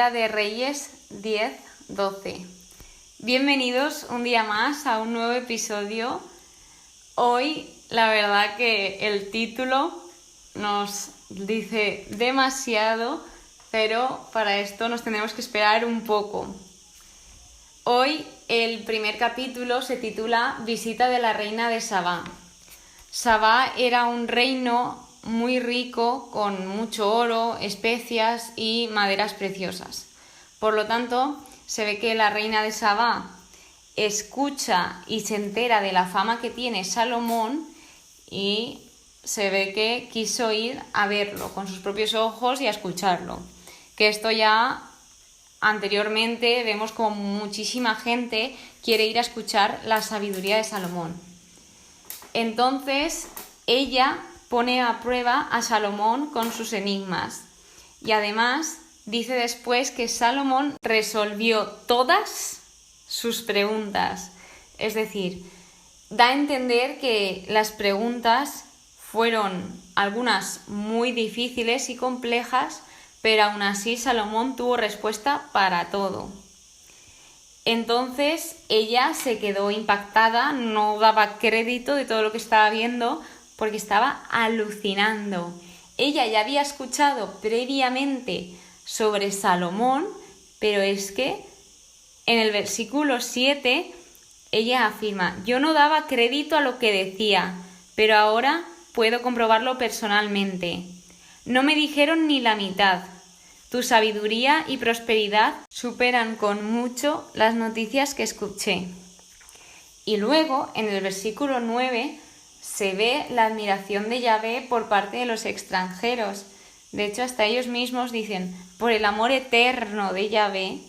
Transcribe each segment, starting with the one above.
Primera de Reyes 10:12. Bienvenidos un día más a un nuevo episodio. Hoy la verdad que el título nos dice demasiado, pero para esto nos tendremos que esperar un poco. Hoy el primer capítulo se titula Visita de la reina de Sabá. Sabá era un reino muy rico con mucho oro, especias y maderas preciosas. Por lo tanto, se ve que la reina de Sabá escucha y se entera de la fama que tiene Salomón y se ve que quiso ir a verlo con sus propios ojos y a escucharlo. Que esto ya anteriormente vemos como muchísima gente quiere ir a escuchar la sabiduría de Salomón. Entonces ella pone a prueba a Salomón con sus enigmas y además dice después que Salomón resolvió todas sus preguntas. Es decir, da a entender que las preguntas fueron algunas muy difíciles y complejas, pero aún así Salomón tuvo respuesta para todo. Entonces ella se quedó impactada, no daba crédito de todo lo que estaba viendo porque estaba alucinando. Ella ya había escuchado previamente sobre Salomón, pero es que en el versículo 7 ella afirma: yo no daba crédito a lo que decía, pero ahora puedo comprobarlo personalmente. No me dijeron ni la mitad. Tu sabiduría y prosperidad superan con mucho las noticias que escuché. Y luego, en el versículo 9, se ve la admiración de Yahvé por parte de los extranjeros. De hecho, hasta ellos mismos dicen, por el amor eterno de Yahvé,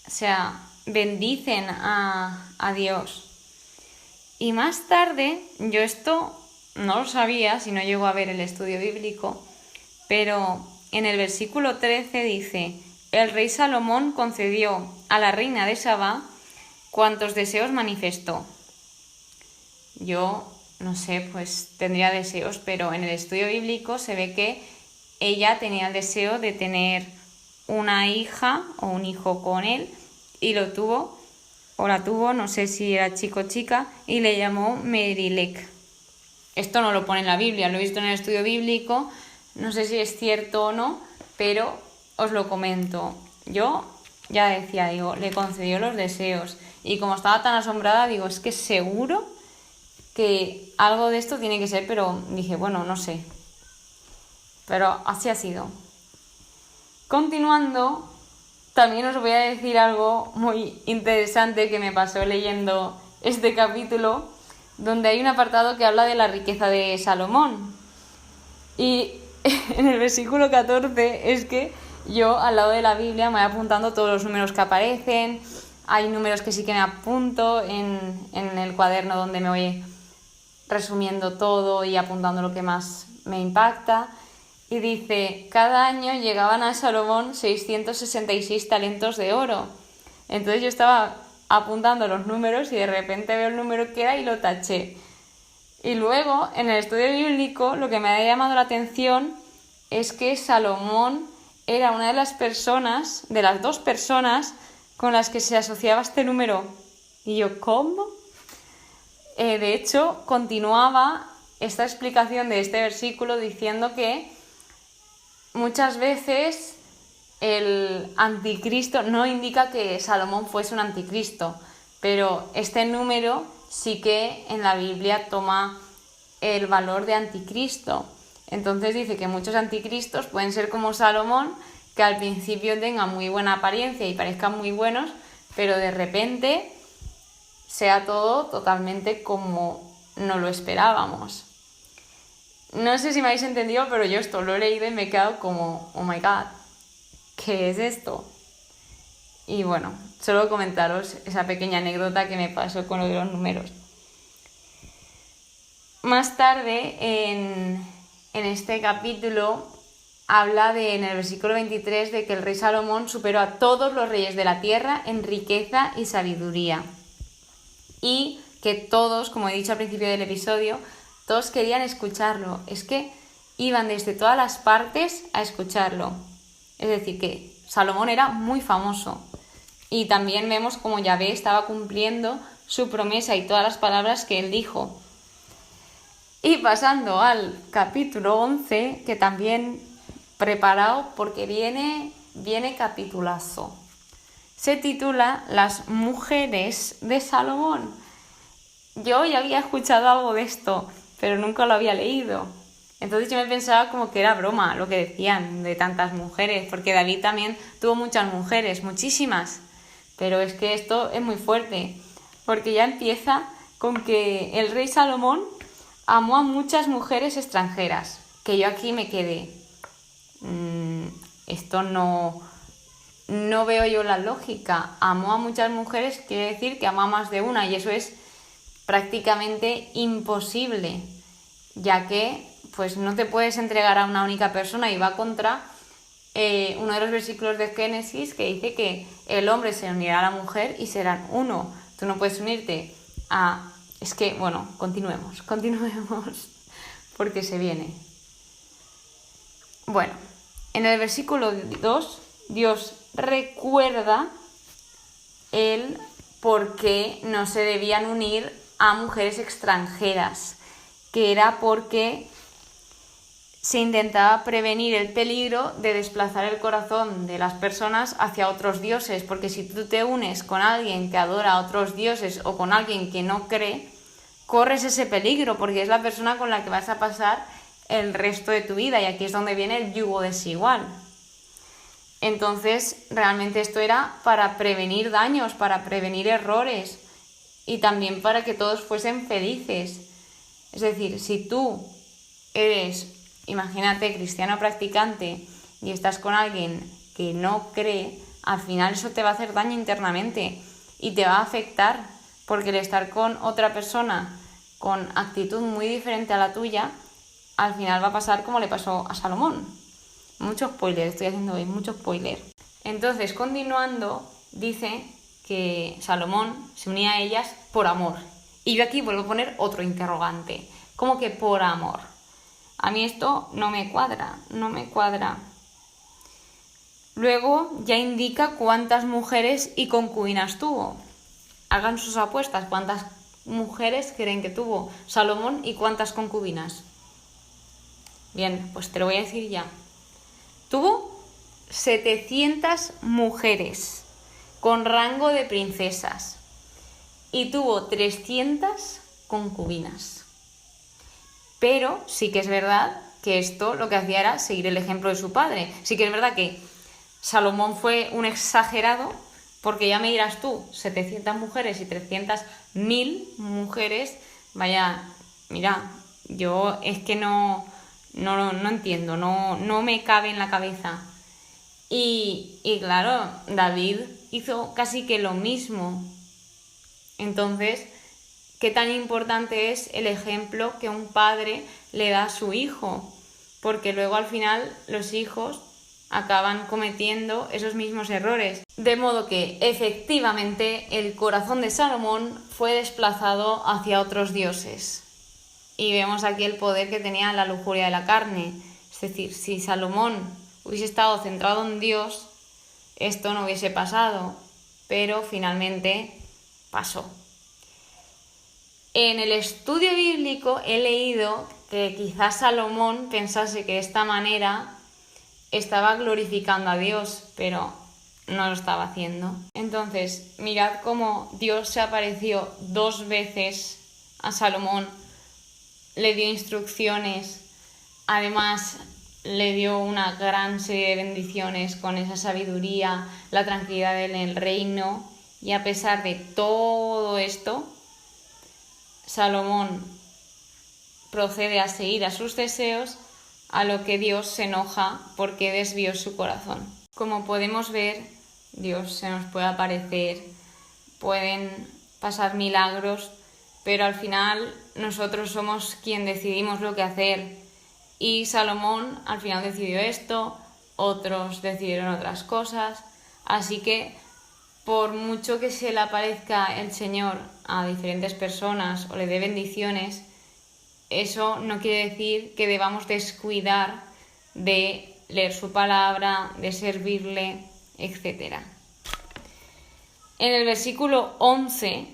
o sea, bendicen a Dios. Y más tarde, yo esto no lo sabía si no llego a ver el estudio bíblico, pero en el versículo 13 dice: el rey Salomón concedió a la reina de Sabá cuantos deseos manifestó. Yo no sé, pues tendría deseos, pero en el estudio bíblico se ve que ella tenía el deseo de tener una hija o un hijo con él y lo tuvo, o la tuvo, no sé si era chico o chica, y le llamó Merilec. Esto no lo pone en la Biblia, lo he visto en el estudio bíblico, no sé si es cierto o no, pero os lo comento. Yo ya decía, digo, le concedió los deseos y como estaba tan asombrada, digo, es que seguro que algo de esto tiene que ser, pero dije, bueno, no sé. Pero así ha sido. Continuando, también os voy a decir algo muy interesante que me pasó leyendo este capítulo, donde hay un apartado que habla de la riqueza de Salomón. Y en el versículo 14 es que yo al lado de la Biblia me voy apuntando todos los números que aparecen. Hay números que sí que me apunto en el cuaderno donde me voy resumiendo todo y apuntando lo que más me impacta. Y dice, cada año llegaban a Salomón 666 talentos de oro. Entonces yo estaba apuntando los números y de repente veo el número que era y lo taché. Y luego, en el estudio bíblico, lo que me ha llamado la atención es que Salomón era una de las personas, de las dos personas con las que se asociaba este número. Y yo, ¿cómo? De hecho, continuaba esta explicación de este versículo diciendo que muchas veces el anticristo no indica que Salomón fuese un anticristo, pero este número sí que en la Biblia toma el valor de anticristo. Entonces dice que muchos anticristos pueden ser como Salomón, que al principio tengan muy buena apariencia y parezcan muy buenos, pero de repente sea todo totalmente como no lo esperábamos. No sé si me habéis entendido, pero yo esto lo he leído y me he quedado como, oh my god, ¿qué es esto? Y bueno, solo comentaros esa pequeña anécdota que me pasó con lo de los números. Más tarde, en este capítulo, habla en el versículo 23 de que el rey Salomón superó a todos los reyes de la tierra en riqueza y sabiduría. Y que todos, como he dicho al principio del episodio, todos querían escucharlo. Es que iban desde todas las partes a escucharlo. Es decir, que Salomón era muy famoso. Y también vemos como Yahvé estaba cumpliendo su promesa y todas las palabras que él dijo. Y pasando al capítulo 11, que también preparado porque viene capitulazo. Se titula Las mujeres de Salomón. Yo ya había escuchado algo de esto, pero nunca lo había leído. Entonces yo me pensaba como que era broma lo que decían de tantas mujeres, porque David también tuvo muchas mujeres, muchísimas. Pero es que esto es muy fuerte, porque ya empieza con que el rey Salomón amó a muchas mujeres extranjeras, que yo aquí me quedé. Esto no veo yo la lógica. Amó a muchas mujeres quiere decir que amó a más de una, y eso es prácticamente imposible, ya que pues no te puedes entregar a una única persona, y va contra uno de los versículos de Génesis que dice que el hombre se unirá a la mujer y serán uno. Tú no puedes unirte a... Es que, bueno, continuemos, porque se viene. Bueno, en el versículo 2, Dios recuerda el por qué no se debían unir a mujeres extranjeras, que era porque se intentaba prevenir el peligro de desplazar el corazón de las personas hacia otros dioses, porque si tú te unes con alguien que adora a otros dioses o con alguien que no cree, corres ese peligro, porque es la persona con la que vas a pasar el resto de tu vida, y aquí es donde viene el yugo desigual. Entonces, realmente esto era para prevenir daños, para prevenir errores y también para que todos fuesen felices. Es decir, si tú eres, imagínate, cristiano practicante y estás con alguien que no cree, al final eso te va a hacer daño internamente y te va a afectar, porque el estar con otra persona con actitud muy diferente a la tuya, al final va a pasar como le pasó a Salomón. Mucho spoiler, estoy haciendo hoy, mucho spoiler. Entonces, continuando, dice que Salomón se unía a ellas por amor. Y yo aquí vuelvo a poner otro interrogante. ¿Cómo que por amor? A mí esto no me cuadra. Luego ya indica cuántas mujeres y concubinas tuvo. Hagan sus apuestas. ¿Cuántas mujeres creen que tuvo Salomón y cuántas concubinas? Bien, pues te lo voy a decir ya. Tuvo 700 mujeres con rango de princesas y tuvo 300 concubinas. Pero sí que es verdad que esto lo que hacía era seguir el ejemplo de su padre. Sí que es verdad que Salomón fue un exagerado, porque ya me dirás tú, 700 mujeres y 300.000 mujeres, vaya, mira, yo es que no entiendo, no me cabe en la cabeza. Y claro, David hizo casi que lo mismo. Entonces, ¿qué tan importante es el ejemplo que un padre le da a su hijo? Porque luego al final los hijos acaban cometiendo esos mismos errores. De modo que efectivamente el corazón de Salomón fue desplazado hacia otros dioses. Y vemos aquí el poder que tenía la lujuria de la carne. Es decir, si Salomón hubiese estado centrado en Dios, esto no hubiese pasado, pero finalmente pasó. En el estudio bíblico he leído que quizás Salomón pensase que de esta manera estaba glorificando a Dios, pero no lo estaba haciendo. Entonces, mirad cómo Dios se apareció 2 veces a Salomón, le dio instrucciones, además le dio una gran serie de bendiciones con esa sabiduría, la tranquilidad en el reino, y a pesar de todo esto, Salomón procede a seguir a sus deseos, a lo que Dios se enoja porque desvió su corazón. Como podemos ver, Dios se nos puede aparecer, pueden pasar milagros, pero al final nosotros somos quien decidimos lo que hacer. Y Salomón al final decidió esto, otros decidieron otras cosas, así que por mucho que se le aparezca el Señor a diferentes personas o le dé bendiciones, eso no quiere decir que debamos descuidar de leer su palabra, de servirle, etc. En el versículo 11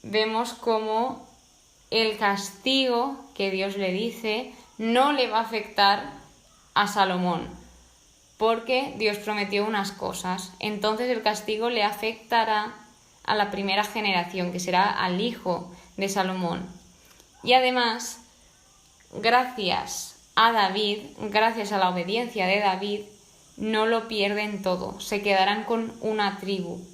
vemos cómo el castigo que Dios le dice no le va a afectar a Salomón, porque Dios prometió unas cosas. Entonces el castigo le afectará a la primera generación, que será al hijo de Salomón. Y además, gracias a David, gracias a la obediencia de David, no lo pierden todo, se quedarán con una tribu.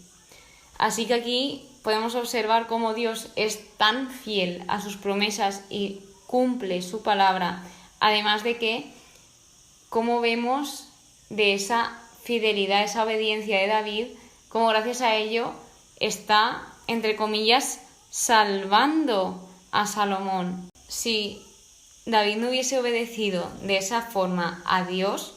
Así que aquí podemos observar cómo Dios es tan fiel a sus promesas y cumple su palabra, además de que, como vemos de esa fidelidad, esa obediencia de David, como gracias a ello está, entre comillas, salvando a Salomón. Si David no hubiese obedecido de esa forma a Dios,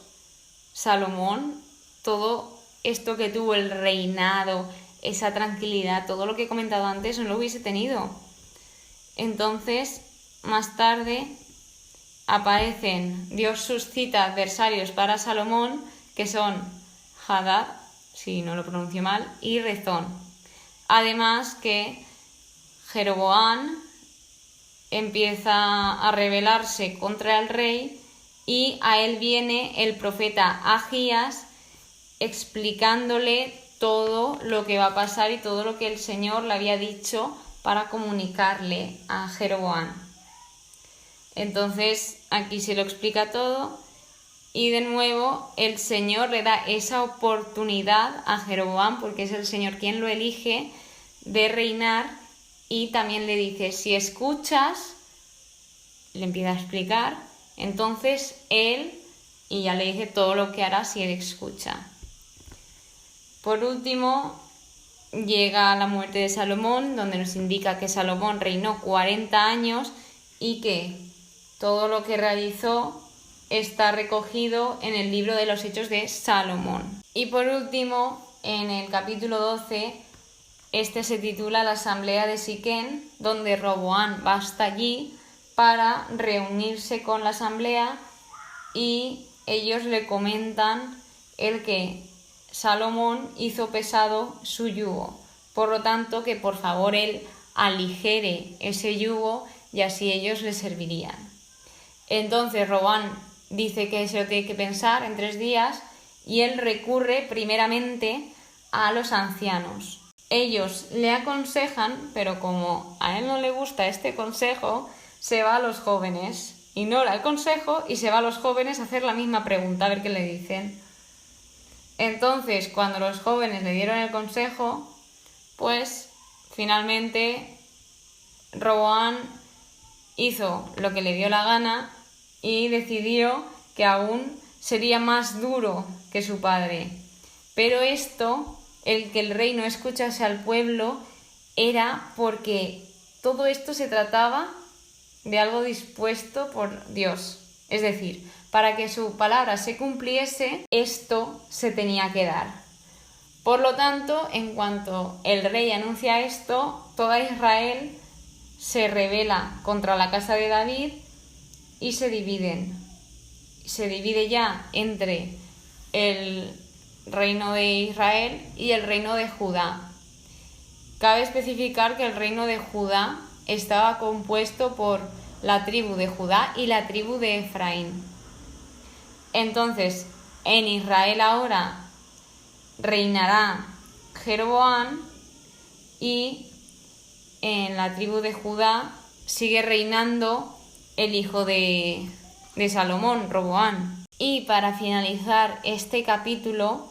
Salomón, todo esto que tuvo, el reinado, esa tranquilidad, todo lo que he comentado antes, no lo hubiese tenido. Entonces, más tarde Dios suscita adversarios para Salomón, que son Hadad, si no lo pronuncio mal, y Rezón. Además que Jeroboam empieza a rebelarse contra el rey y a él viene el profeta Ahías explicándole todo lo que va a pasar y todo lo que el Señor le había dicho para comunicarle a Jeroboam. Entonces aquí se lo explica todo y de nuevo el Señor le da esa oportunidad a Jeroboam, porque es el Señor quien lo elige, de reinar, y también le dice: si escuchas, le empieza a explicar, entonces él, y ya le dice todo lo que hará si él escucha. Por último, llega la muerte de Salomón, donde nos indica que Salomón reinó 40 años y que todo lo que realizó está recogido en el libro de los Hechos de Salomón. Y por último, en el capítulo 12, este se titula La Asamblea de Siquén, donde Roboam va hasta allí para reunirse con la asamblea y ellos le comentan el que Salomón hizo pesado su yugo, por lo tanto que por favor él aligere ese yugo y así ellos le servirían. Entonces Roboam dice que se lo tiene que pensar en 3 días y él recurre primeramente a los ancianos. Ellos le aconsejan, pero como a él no le gusta este consejo, se va a los jóvenes, ignora el consejo y se va a los jóvenes a hacer la misma pregunta, a ver qué le dicen. Entonces, cuando los jóvenes le dieron el consejo, pues finalmente Roboam hizo lo que le dio la gana y decidió que aún sería más duro que su padre. Pero esto, el que el rey no escuchase al pueblo, era porque todo esto se trataba de algo dispuesto por Dios. Es decir, para que su palabra se cumpliese, esto se tenía que dar. Por lo tanto, en cuanto el rey anuncia esto, toda Israel se rebela contra la casa de David y se dividen. Se divide ya entre el reino de Israel y el reino de Judá. Cabe especificar que el reino de Judá estaba compuesto por la tribu de Judá y la tribu de Efraín. Entonces, en Israel ahora reinará Jeroboam y en la tribu de Judá sigue reinando el hijo de Salomón, Roboam. Y para finalizar este capítulo,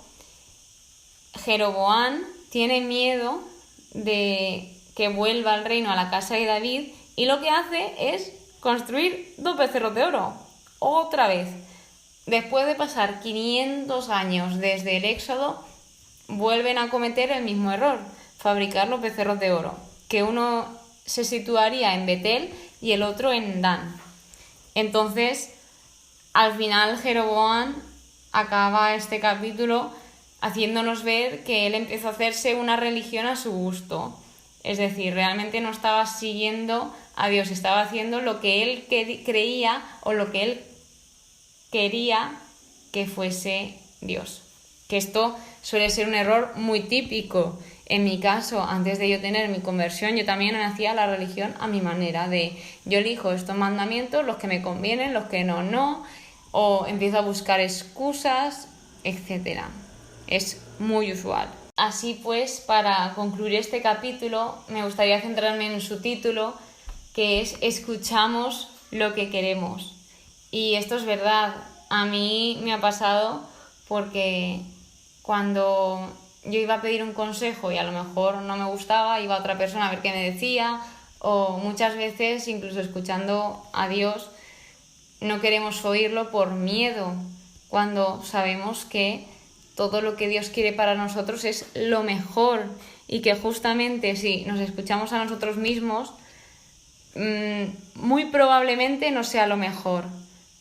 Jeroboam tiene miedo de que vuelva el reino a la casa de David y lo que hace es construir 2 becerros de oro. Otra vez. Después de pasar 500 años desde el Éxodo, vuelven a cometer el mismo error, fabricar los becerros de oro, que uno se situaría en Betel y el otro en Dan. Entonces, al final Jeroboam acaba este capítulo haciéndonos ver que él empezó a hacerse una religión a su gusto. Es decir, realmente no estaba siguiendo a Dios, estaba haciendo lo que él creía o lo que él quería que fuese Dios. Que esto suele ser un error muy típico. En mi caso, antes de yo tener mi conversión, yo también hacía la religión a mi manera, de yo elijo estos mandamientos, los que me convienen, los que no, o empiezo a buscar excusas, etc. Es muy usual. Así pues, para concluir este capítulo, me gustaría centrarme en su título, que es Escuchamos lo que queremos. Y esto es verdad, a mí me ha pasado porque cuando yo iba a pedir un consejo y a lo mejor no me gustaba, iba a otra persona a ver qué me decía, o muchas veces, incluso escuchando a Dios, no queremos oírlo por miedo, cuando sabemos que todo lo que Dios quiere para nosotros es lo mejor y que justamente si nos escuchamos a nosotros mismos, muy probablemente no sea lo mejor,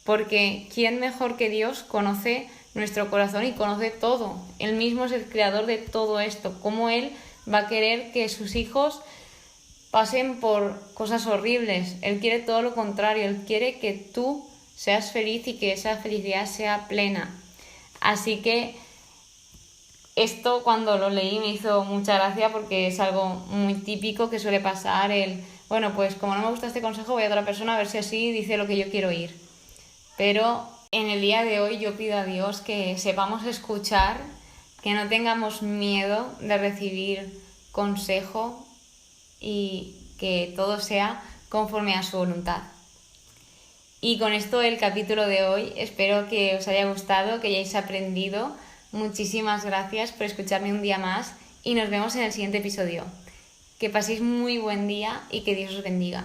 porque ¿quién mejor que Dios conoce nuestro corazón y conoce todo? Él mismo es el creador de todo esto. ¿Cómo Él va a querer que sus hijos pasen por cosas horribles? Él quiere todo lo contrario, Él quiere que tú seas feliz y que esa felicidad sea plena. Así que esto cuando lo leí me hizo mucha gracia porque es algo muy típico que suele pasar, bueno, pues como no me gusta este consejo voy a otra persona a ver si así dice lo que yo quiero oír. Pero en el día de hoy yo pido a Dios que sepamos escuchar, que no tengamos miedo de recibir consejo y que todo sea conforme a su voluntad. Y con esto el capítulo de hoy, espero que os haya gustado, que hayáis aprendido. Muchísimas gracias por escucharme un día más y nos vemos en el siguiente episodio. Que paséis muy buen día y que Dios os bendiga.